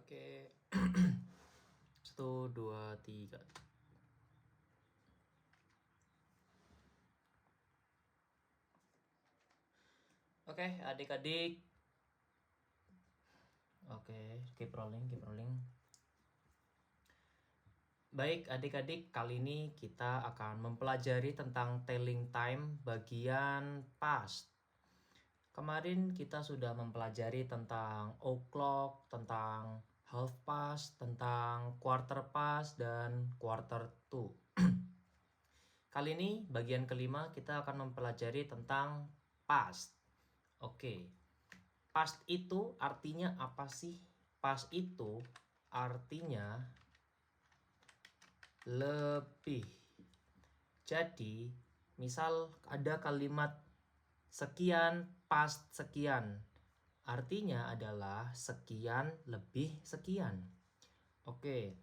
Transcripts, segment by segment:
Oke. 1, 2, 3. Oke, adik-adik. Oke, keep rolling. Baik, adik-adik, kali ini kita akan mempelajari tentang telling time bagian past. Kemarin kita sudah mempelajari tentang o'clock, tentang half past, tentang quarter past, dan quarter to. Kali ini bagian kelima kita akan mempelajari tentang past. Oke. Past itu artinya apa sih? Past itu artinya lebih. Jadi, misal ada kalimat sekian past sekian. Artinya adalah sekian lebih sekian. Oke.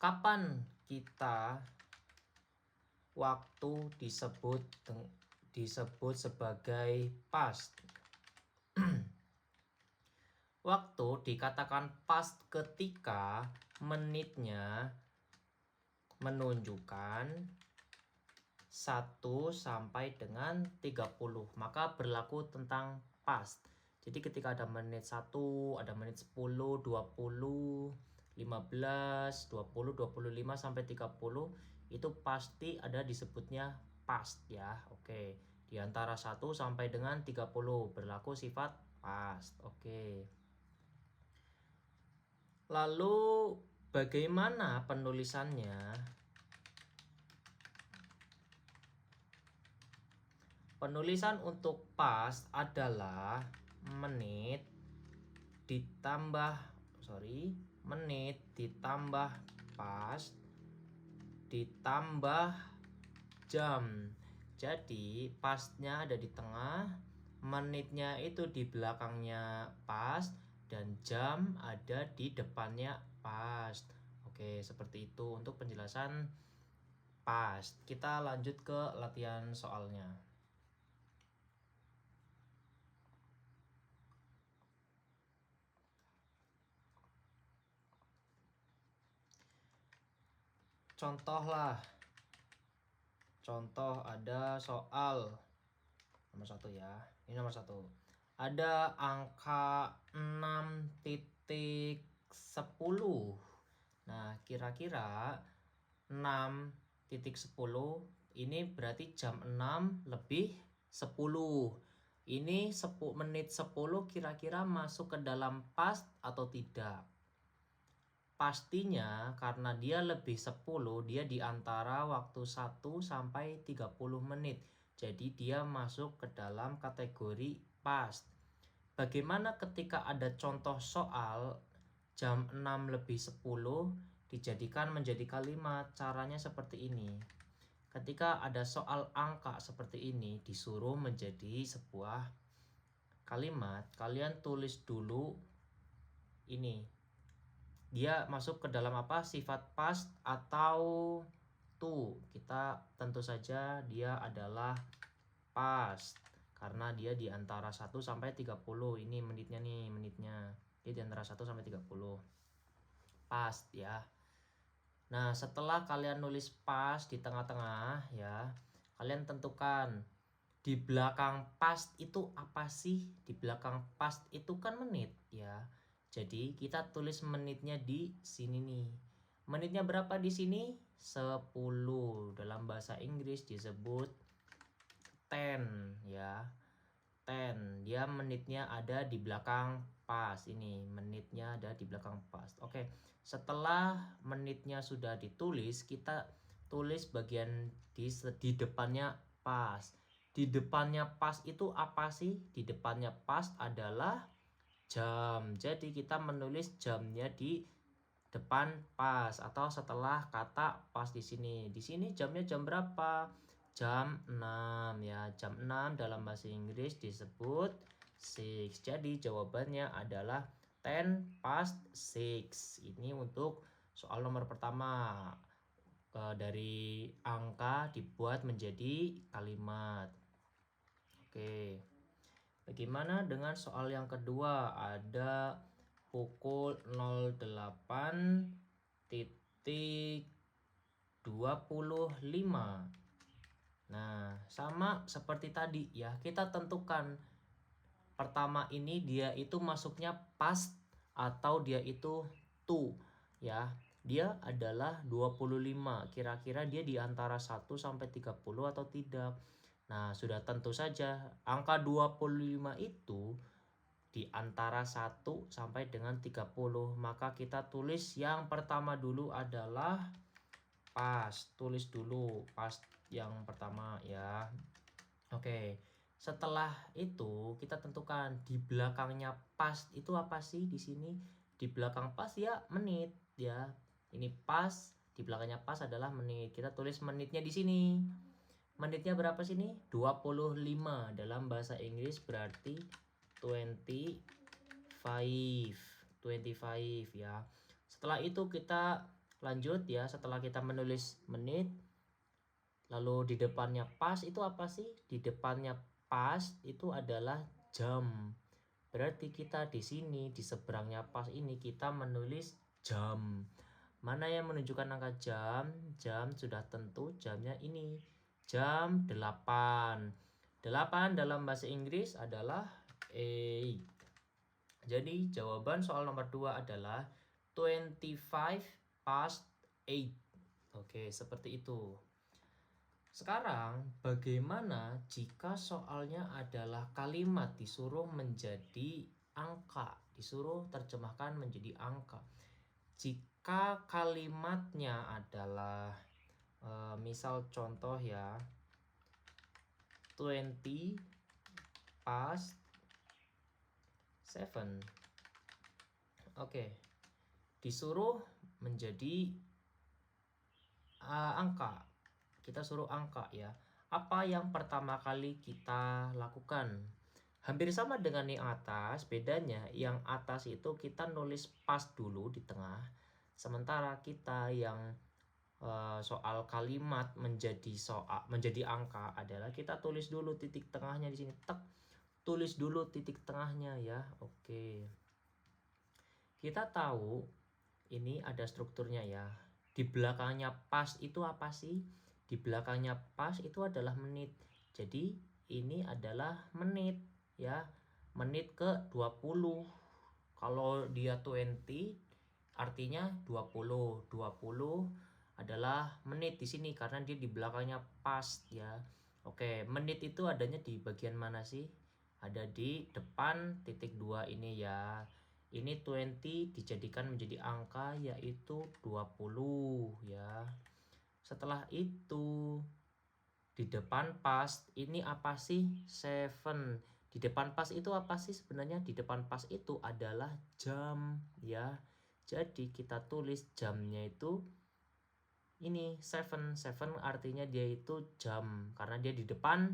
Kapan kita waktu disebut sebagai past? Waktu dikatakan past ketika menitnya menunjukkan 1 sampai dengan 30. Maka berlaku tentang past. Jadi ketika ada menit 1, ada menit 10, 20, 15, 20, 25 sampai 30, itu pasti ada disebutnya past ya. Oke. Di antara 1 sampai dengan 30 berlaku sifat past. Oke. Lalu bagaimana penulisannya? Penulisan untuk past adalah menit ditambah past ditambah jam. Jadi pastnya ada di tengah, menitnya itu di belakangnya past, dan jam ada di depannya past. Oke, seperti itu untuk penjelasan past. Kita lanjut ke latihan soalnya. Contoh ada soal nomor 1 ya. Ini nomor 1. Ada angka 6.10. Nah, kira-kira 6.10 ini berarti jam 6 lebih 10. Ini menit 10 kira-kira masuk ke dalam past atau tidak? Pastinya karena dia lebih 10, dia di antara waktu 1 sampai 30 menit. Jadi dia masuk ke dalam kategori past. Bagaimana ketika ada contoh soal jam 6 lebih 10 dijadikan menjadi kalimat? Caranya seperti ini. Ketika ada soal angka seperti ini disuruh menjadi sebuah kalimat, kalian tulis dulu ini. Dia masuk ke dalam apa? Sifat past atau to. Kita tentu saja dia adalah past karena dia di antara 1 sampai 30. Ini menitnya nih, Dia di antara 1 sampai 30. Past ya. Nah, setelah kalian nulis past di tengah-tengah ya, kalian tentukan di belakang past itu apa sih? Di belakang past itu kan menit ya. Jadi kita tulis menitnya di sini nih. Menitnya berapa di sini? 10. Dalam bahasa Inggris disebut 10 ya. 10. Dia menitnya ada di belakang past. Ini menitnya ada di belakang past. Oke. Setelah menitnya sudah ditulis, kita tulis bagian di depannya past. Di depannya past itu apa sih? Di depannya past adalah jam. Jadi kita menulis jamnya di depan past atau setelah kata past di sini. Di sini jamnya jam berapa? Jam 6 ya. Jam 6 dalam bahasa Inggris disebut 6. Jadi jawabannya adalah 10 past 6. Ini untuk soal nomor pertama. Dari angka dibuat menjadi kalimat. Oke. Bagaimana dengan soal yang kedua? Ada pukul 08.25. Nah, sama seperti tadi ya, kita tentukan pertama ini dia itu masuknya past atau dia itu to ya. Dia adalah 25. Kira-kira dia di antara 1 sampai 30 atau tidak. Nah, sudah tentu saja angka 25 itu di antara 1 sampai dengan 30. Maka kita tulis yang pertama dulu adalah past. Tulis dulu past yang pertama ya. Oke. Setelah itu kita tentukan di belakangnya past itu apa sih di sini? Di belakang past ya menit ya. Ini past, di belakangnya past adalah menit. Kita tulis menitnya di sini. Menitnya berapa sini? 25. Dalam bahasa Inggris berarti 25. 25 ya. Setelah itu kita lanjut ya. Setelah kita menulis menit, lalu di depannya pas itu apa sih? Di depannya pas itu adalah jam. Berarti kita di sini di seberangnya pas ini kita menulis jam. Mana yang menunjukkan angka jam? Jam sudah tentu jamnya ini. Jam 8. 8 dalam bahasa Inggris adalah 8. Jadi jawaban soal nomor 2 adalah 25 past 8. Oke, seperti itu. Sekarang, bagaimana jika soalnya adalah kalimat disuruh menjadi angka, disuruh terjemahkan menjadi angka. Jika kalimatnya adalah misal contoh ya, 20 past 7. Oke. Disuruh menjadi angka. Kita suruh angka ya. Apa yang pertama kali kita lakukan? Hampir sama dengan yang atas, bedanya yang atas itu kita nulis pas dulu di tengah. Sementara kita yang soal kalimat menjadi angka adalah kita tulis dulu titik tengahnya di sini. Tulis dulu titik tengahnya ya. Oke. Kita tahu ini ada strukturnya ya. Di belakangnya pas itu apa sih? Di belakangnya pas itu adalah menit. Jadi ini adalah menit ya. Menit ke 20. Kalau dia 20 artinya 20. 20 adalah menit di sini karena dia di belakangnya pas ya. Oke, menit itu adanya di bagian mana sih? Ada di depan titik 2 ini ya. Ini 20 dijadikan menjadi angka yaitu 20 ya. Setelah itu di depan pas ini apa sih? 7. Di depan pas itu apa sih sebenarnya? Di depan pas itu adalah jam ya. Jadi kita tulis jamnya itu ini 7. 7 artinya dia itu jam karena dia di depan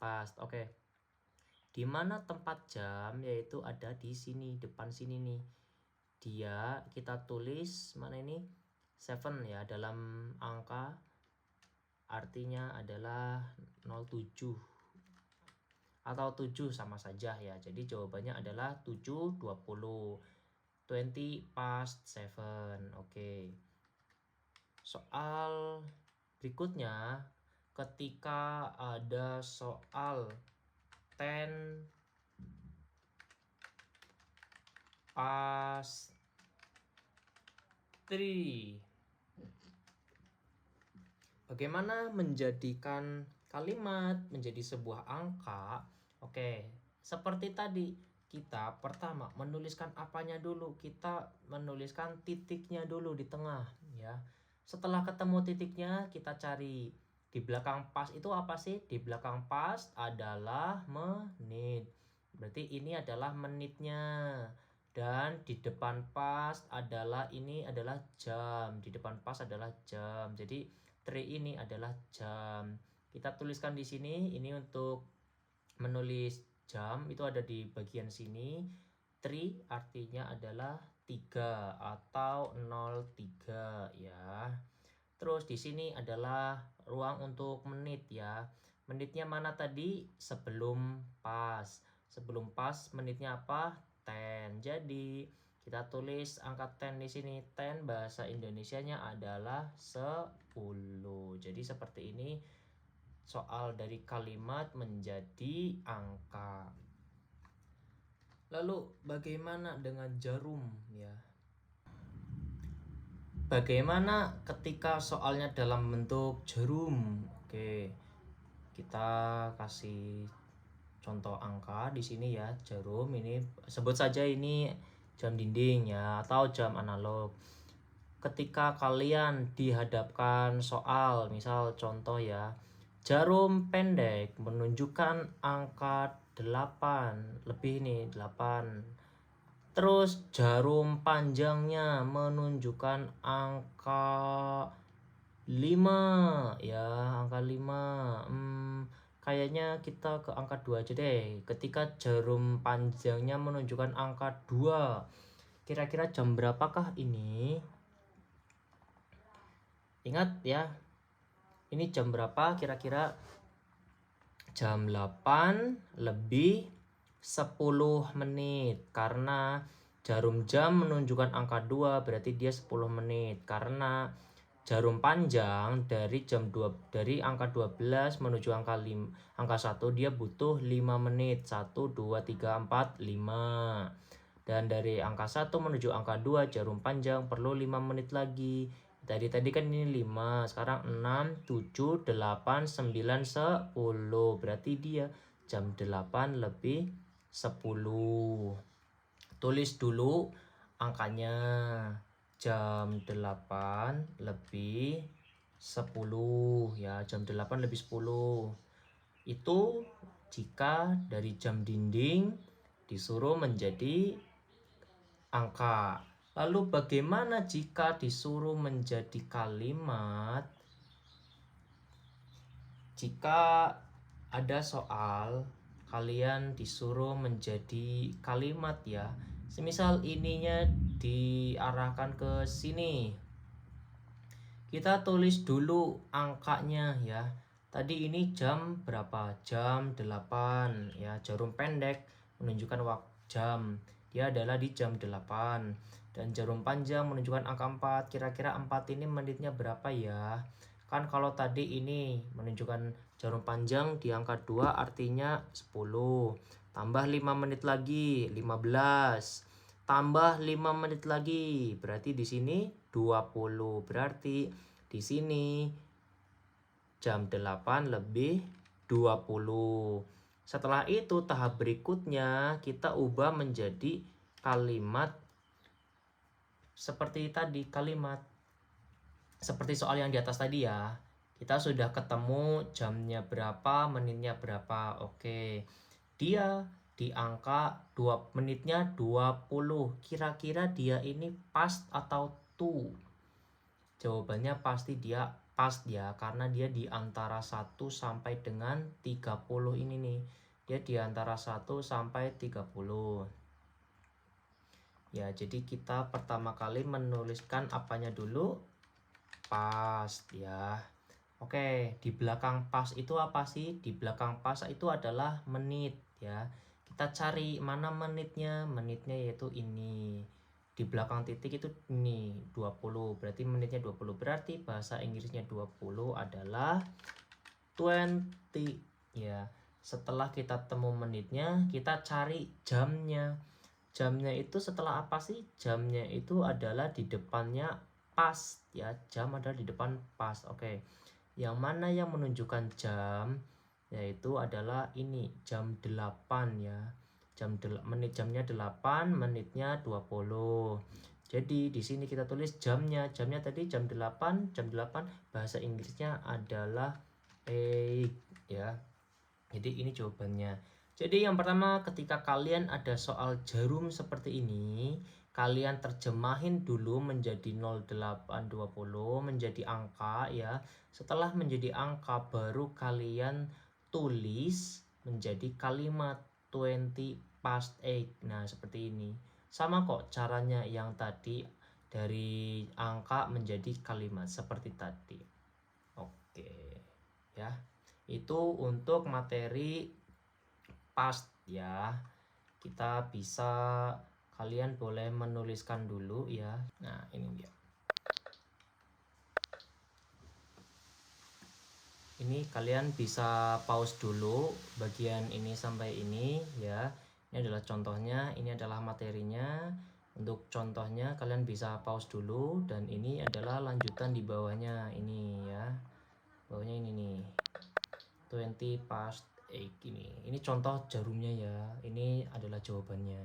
pas. Oke. Di mana tempat jam? Yaitu ada di sini, depan sini nih. Dia kita tulis mana ini? 7 ya, dalam angka artinya adalah 07 atau 7 sama saja ya. Jadi jawabannya adalah 7.20. 20 past 7. Oke. Soal berikutnya, ketika ada soal 10 past 3. Bagaimana menjadikan kalimat menjadi sebuah angka? Oke, seperti tadi kita pertama menuliskan apanya dulu? Kita menuliskan titiknya dulu di tengah ya. Setelah ketemu titiknya kita cari di belakang pas itu apa sih? Di belakang pas adalah menit. Berarti ini adalah menitnya. Dan di depan pas adalah ini adalah jam. Di depan pas adalah jam. Jadi 3 ini adalah jam. Kita tuliskan di sini, ini untuk menulis jam itu ada di bagian sini. 3 artinya adalah 3 atau 03 ya. Terus di sini adalah ruang untuk menit ya. Menitnya mana tadi? Sebelum pas. Sebelum pas menitnya apa? 10. Jadi Kita tulis angka 10 di sini. 10 bahasa Indonesianya adalah 10. Jadi seperti ini soal dari kalimat menjadi angka. Lalu bagaimana dengan jarum ya? Bagaimana ketika soalnya dalam bentuk jarum? Oke, kita kasih contoh angka di sini ya, jarum ini sebut saja ini jam dinding ya atau jam analog. Ketika kalian dihadapkan soal, misal contoh ya, jarum pendek menunjukkan angka 8 lebih nih 8. Terus jarum panjangnya menunjukkan angka 5 ya, angka 5. Kayaknya kita ke angka 2 aja deh. Ketika jarum panjangnya menunjukkan angka 2, kira-kira jam berapakah ini? Ingat ya, ini jam berapa kira-kira? Jam 8 lebih 10 menit. Karena jarum jam menunjukkan angka 2, berarti dia 10 menit. Karena jarum panjang dari dari angka 12 menuju angka 1 dia butuh 5 menit. 1 2 3 4 5. Dan dari angka 1 menuju angka 2 jarum panjang perlu 5 menit lagi. Tadi kan ini 5, sekarang 6, 7, 8, 9, 10. Berarti dia jam 8 lebih 10. Tulis dulu angkanya. Jam 8 lebih 10 ya, jam 8 lebih 10. Itu jika dari jam dinding disuruh menjadi angka. Lalu bagaimana jika disuruh menjadi kalimat? Jika ada soal kalian disuruh menjadi kalimat ya. Semisal ininya diarahkan ke sini. Kita tulis dulu angkanya ya. Tadi ini jam berapa? Jam 8 ya. Jarum pendek menunjukkan waktu jam. Dia adalah di jam 8. Dan jarum panjang menunjukkan angka 4. Kira-kira 4 ini menitnya berapa ya? Kan kalau tadi ini menunjukkan jarum panjang di angka 2 artinya 10. Tambah 5 menit lagi 15. Tambah 5 menit lagi. Berarti di sini 20. Berarti di sini jam 8 lebih 20. Setelah itu tahap berikutnya kita ubah menjadi kalimat seperti tadi, kalimat seperti soal yang di atas tadi ya. Kita sudah ketemu jamnya berapa, menitnya berapa. Oke. Dia di angka 2 menitnya 20. Kira-kira dia ini past atau to? Jawabannya pasti dia pas ya, karena dia di antara 1 sampai dengan 30 ini nih. Dia di antara 1 sampai 30. Ya, jadi kita pertama kali menuliskan apanya dulu? Pas ya. Oke, di belakang pas itu apa sih? Di belakang pas itu adalah menit ya. Kita cari mana menitnya? Menitnya yaitu ini. Di belakang titik itu ini 20. Berarti menitnya 20. Berarti bahasa Inggrisnya 20 adalah 20 ya. Setelah kita temu menitnya, kita cari jamnya. Jamnya itu setelah apa sih? Jamnya itu adalah di depannya pas ya. Jam adalah di depan pas. Oke. Yang mana yang menunjukkan jam? Yaitu adalah ini jam 8 ya. Jamnya 8, menitnya 20. Jadi di sini kita tulis jamnya. Jamnya tadi jam 8, bahasa Inggrisnya adalah 8 ya. Jadi ini jawabannya. Jadi yang pertama, ketika kalian ada soal jarum seperti ini, kalian terjemahin dulu menjadi 0820 menjadi angka ya. Setelah menjadi angka baru kalian tulis menjadi kalimat 20 past 8. Nah, seperti ini. Sama kok caranya yang tadi, dari angka menjadi kalimat seperti tadi. Oke. Ya. Itu untuk materi past ya. Kita bisa kalian boleh menuliskan dulu ya. Nah, ini dia. Ini kalian bisa pause dulu bagian ini sampai ini ya. Ini adalah contohnya, ini adalah materinya. Untuk contohnya kalian bisa pause dulu, dan ini adalah lanjutan di bawahnya ini ya. Bawahnya ini nih. 20 past 8 ini. Ini contoh jarumnya ya. Ini adalah jawabannya.